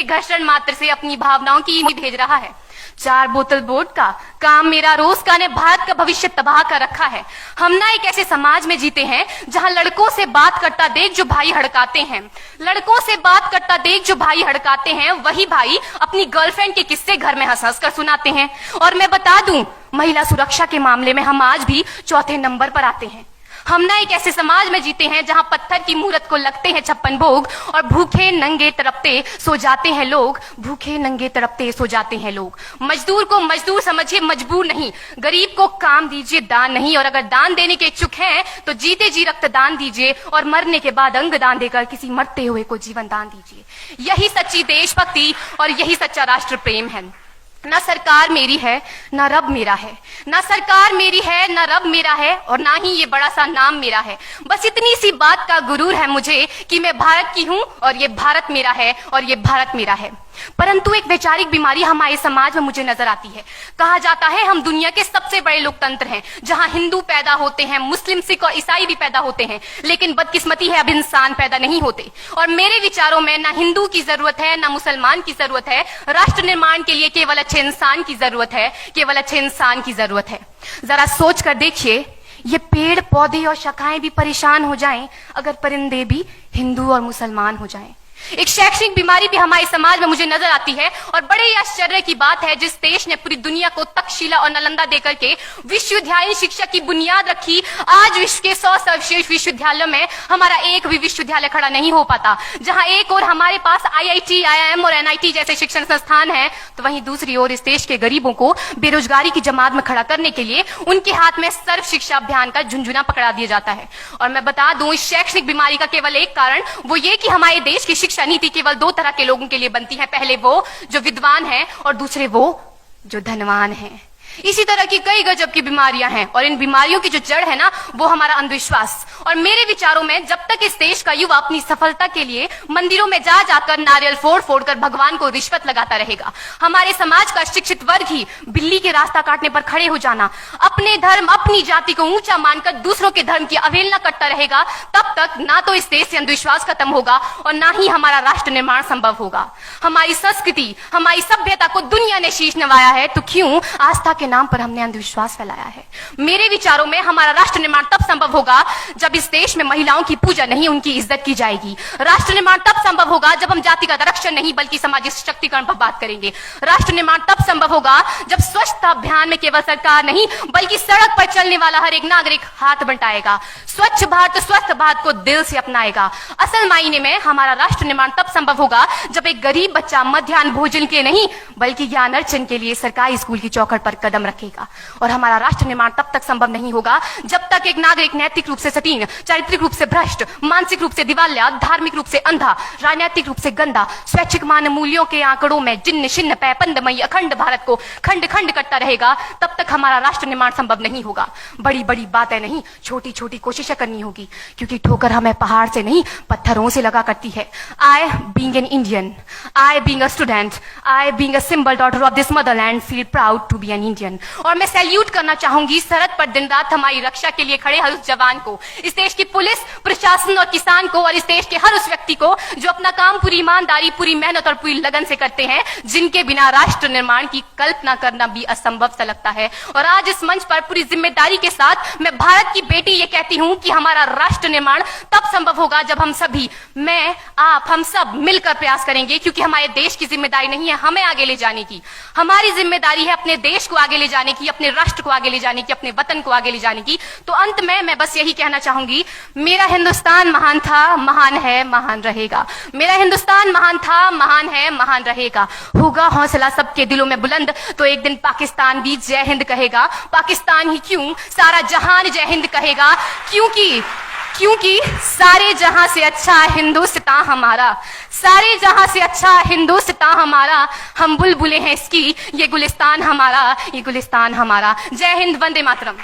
घर्षण मात्र से अपनी भावनाओं की भेज रहा है। 4 बोतल वोट का काम मेरा रोज का ने भारत का भविष्य तबाह कर रखा है। हम ना एक ऐसे समाज में जीते हैं जहां लड़कों से बात करता देख जो भाई हड़काते हैं, लड़कों से बात करता देख जो भाई हड़काते हैं, वही भाई अपनी गर्लफ्रेंड के किस्से घर में हंस हंस कर सुनाते हैं। और मैं बता दूं, महिला सुरक्षा के मामले में हम आज भी चौथे नंबर पर आते हैं। हम ना एक ऐसे समाज में जीते हैं जहां पत्थर की मूरत को लगते हैं 56 भोग और भूखे नंगे तड़पते सो जाते हैं लोग, भूखे नंगे तड़पते सो जाते हैं लोग। मजदूर को मजदूर समझिए, मजबूर नहीं। गरीब को काम दीजिए, दान नहीं। और अगर दान देने के इच्छुक हैं तो जीते जी रक्तदान दीजिए और मरने के बाद अंग दान देकर किसी मरते हुए को जीवन दान दीजिए। यही सच्ची देशभक्ति और यही सच्चा राष्ट्र प्रेम है। ना सरकार मेरी है ना रब मेरा है, ना सरकार मेरी है ना रब मेरा है, और ना ही ये बड़ा सा नाम मेरा है। बस इतनी सी बात का गुरूर है मुझे कि मैं भारत की हूं और ये भारत मेरा है और ये भारत मेरा है। परंतु एक वैचारिक बीमारी हमारे समाज में मुझे नजर आती है। कहा जाता है हम दुनिया के सबसे बड़े लोकतंत्र हैं, जहां हिंदू पैदा होते हैं, मुस्लिम, सिख और ईसाई भी पैदा होते हैं, लेकिन बदकिस्मती है अब इंसान पैदा नहीं होते। और मेरे विचारों में ना हिंदू की जरूरत है ना मुसलमान की जरूरत है। राष्ट्र निर्माण के लिए केवल अच्छे इंसान की जरूरत है, केवल अच्छे इंसान की जरूरत है। जरा सोच कर देखिए, ये पेड़ पौधे और शाखाएं भी परेशान हो जाएं अगर परिंदे भी हिंदू और मुसलमान हो जाएं। एक शैक्षणिक बीमारी भी हमारे समाज में मुझे नजर आती है, और बड़े ही आश्चर्य की बात है, जिस देश ने पूरी दुनिया को तक्षशिला और नालंदा देकर के विश्वविद्यालय शिक्षा की बुनियाद रखी, आज विश्व के 100 सर्वश्रेष्ठ विश्वविद्यालयों में हमारा एक भी विश्वविद्यालय खड़ा नहीं हो पाता। जहां एक और हमारे पास IIT, IIM और NIT जैसे शिक्षण संस्थान हैं, तो वहीं दूसरी ओर इस देश के गरीबों को बेरोजगारी की जमात में खड़ा करने के लिए उनके हाथ में सर्व शिक्षा अभियान का झुंझुना पकड़ा दिया जाता है। और मैं बता दूं, इस शैक्षणिक बीमारी का केवल एक कारण वो ये कि हमारे देश की शिक्षा नीति केवल 2 तरह के लोगों के लिए बनती है। पहले वो जो विद्वान हैं और दूसरे वो जो धनवान हैं। इसी तरह की कई गजब की बीमारियां हैं, और इन बीमारियों की जो जड़ है ना, वो हमारा अंधविश्वास। और मेरे विचारों में जब तक इस देश का युवा अपनी सफलता के लिए मंदिरों में जा जाकर नारियल फोड़ फोड़ कर भगवान को रिश्वत लगाता रहेगा, हमारे समाज का शिक्षित वर्ग ही बिल्ली के रास्ता काटने पर खड़े हो जाना, अपने धर्म अपनी जाति को ऊंचा मानकर दूसरों के धर्म की अवहेलना करता रहेगा, तब तक ना तो इस देश से अंधविश्वास खत्म होगा और ना ही हमारा राष्ट्र निर्माण संभव होगा। हमारी संस्कृति, हमारी सभ्यता को दुनिया ने शीश नवाया है, तो क्यों आस्था के नाम पर हमने अंधविश्वास फैलाया है? मेरे विचारों में हमारा राष्ट्र निर्माण तब संभव होगा जब इस देश में महिलाओं की पूजा नहीं, उनकी इज्जत की जाएगी। राष्ट्र निर्माण तब संभव होगा जब हम जातिगत आरक्षण नहीं बल्कि सामाजिक सशक्तिकरण पर बात करेंगे। राष्ट्र निर्माण तब संभव होगा जब स्वच्छता अभियान में केवल सरकार नहीं बल्कि सड़क पर चलने वाला हर एक नागरिक हाथ बंटाएगा, स्वच्छ भारत स्वस्थ भारत को दिल से अपनाएगा। असल मायने में हमारा राष्ट्र निर्माण तब संभव होगा जब एक गरीब बच्चा मध्याह्न भोजन के नहीं बल्कि ज्ञान अर्जन के लिए सरकारी स्कूल की चौखट पर कदम रखेगा। और हमारा राष्ट्र निर्माण तब तक संभव नहीं होगा जब तक एक नागरिक नैतिक रूप से सतीन, चारित्रिक रूप से भ्रष्ट, मानसिक रूप से दिवालिया, धार्मिक रूप से अंधा, राजनीतिक रूप से गंदा, स्वैच्छिक मान मूल्यों के आंकड़ों में जिन्न शिन्न पैपंदमयी अखंड भारत को खंड खंड करता रहेगा। तब तक हमारा राष्ट्र निर्माण संभव नहीं होगा। बड़ी बड़ी बातें नहीं, छोटी छोटी कोशिशें करनी होगी, क्योंकि ठोकर हमें पहाड़ से नहीं पत्थरों से लगा करती है। I being an Indian, I being a student, I being a symbol daughter of this motherland feel proud to be an Indian। और मैं सैल्यूट करना चाहूंगी सरहद पर दिन रात हमारी रक्षा के लिए खड़े हर उस जवान को, इस देश की पुलिस, प्रशासन और किसान को, और इस देश के हर उस व्यक्ति को जो अपना काम पूरी ईमानदारी, पूरी मेहनत और पूरी लगन से करते हैं, जिनके बिना राष्ट्र निर्माण की कल्पना करना भी असंभव सा लगता है। और आज इस मंच पर पूरी जिम्मेदारी के साथ मैं भारत की बेटी ये कहती हूं कि हमारा राष्ट्र निर्माण तब संभव होगा जब हम सभी, मैं, आप, हम सब मिलकर प्रयास करेंगे, क्योंकि हमारे देश की जिम्मेदारी नहीं है हमें आगे ले जाने की, हमारी जिम्मेदारी है अपने देश को आगे ले जाने की, अपने राष्ट्र को आगे ले जाने की, अपने वतन को आगे ले जाने की। तो अंत में मैं बस यही कहना चाहूंगी, मेरा हिंदुस्तान महान था, महान है, महान रहेगा। मेरा हिंदुस्तान महान था, महान है, महान रहेगा। होगा हौसला सबके दिलों में बुलंद तो एक दिन पाकिस्तान भी जय हिंद कहेगा। पाकिस्तान ही क्यों, सारा जहान जय हिंद कहेगा, क्योंकि सारे जहां से अच्छा हिंदुस्तान हमारा, सारे जहां से अच्छा हिंदुस्तान हमारा, हम बुलबुलें हैं इसकी, ये गुलिस्तान हमारा, ये गुलिस्तान हमारा। जय हिंद, वंदे मातरम।